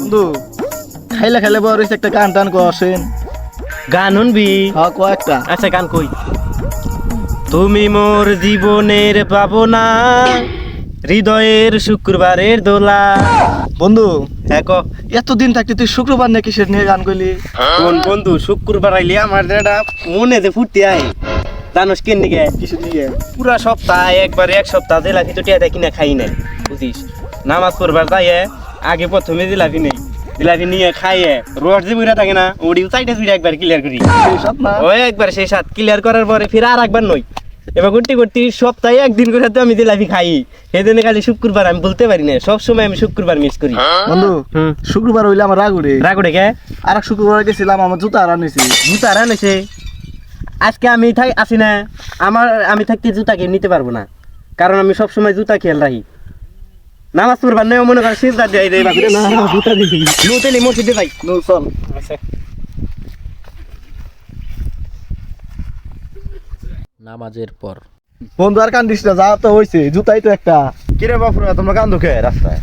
বন্ধু খাইলে খাইলে বড় একটা গান টান কষেন। গান শুনবি? হ্যাঁ কয়েকটা। আচ্ছা গান কই। তুমি মোর জীবনের পাবনা, হৃদয়ের শুক্রবারের দোলা। বন্ধু হ্যাঁ ক। এতদিন থাকতে তুই শুক্রবার নিয়ে কিসের নিয়ে গান করলি? কোন বন্ধু শুক্রবার আইলে আমার যেটা মনে যে ফুর্তি আয়, জানোস কেন নিকে? কিসের নিয়ে? পুরা সপ্তাহ একবার এক সপ্তাহ জিলাপি তো টিয়া কিনা খাই নাই, বুঝিস? নামাজ পড়বার যাইয়ে আগে প্রথমে জিলাপি নেই, জিলাপি নিয়ে খাইয়ে রোড যে বুড়া থাকে না, ওডি চাইটা দুইটা একবার ক্লিয়ার করি। সব না ওই একবার সেই সাত ক্লিয়ার করার পরে ফির আর একবার নই। এবার করতে করতে সপ্তাহে একদিন করে তো আমি জিলাপি খাই। সেই দিনে খালি শুক্রবার আমি বলতে পারি না, সব সময় আমি শুক্রবার মিস করি। বন্ধু শুক্রবার হইলে আমার রাগ উঠে। রাগুড়ে কে? আর এক শুক্রবার গেছিলাম আমার জুতা আর আনিছি। জুতা আনেছে আজকে আমি আসি না, আমি থাকতে জুতা কেউ নিতে পারবো না, কারণ আমি সব সময় জুতা খেয়াল রাখি। নামাজ পড়বার নেই মনে করেন সিজদা দিয়ে দেই বাকি না জুতা দিই নতে নি মসজিদে যাই। নো চল। নামাজের পর বন্ধু আর কান্দিস না, যা তো হইছে, জুতাই তো একটা। কিরে বাপুরা তোমরা কান্দো কে রাস্তায়?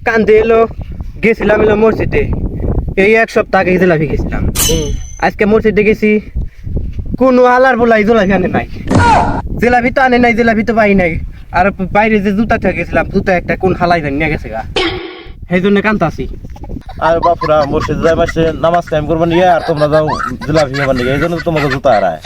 কান্দে এলো, গেছিলাম এলো মসজিদে, এই এক সপ্তাহ আগে জিলাপি গেছিলাম। আজকে মসজিদে গেছি, কোনো আলার বলাই জিলাপি আনে নাই, জিলাপি তো আনে নাই, জিলাপি তো পাই নাই। আর বাইরে যে জুতা থেকে গেছিলাম, জুতা একটা কোন হালাই জানি নিয়ে গেছে গা, সেই জন্য কান্তাছি। আর বাপুরা মসজিদ যাই মাসে নামাজ কায়েম করবার নিয়ে আর তোমরা যাও জিলাপি খাবার নিয়ে, এই জন্য তোমাকে জুতা হারায়।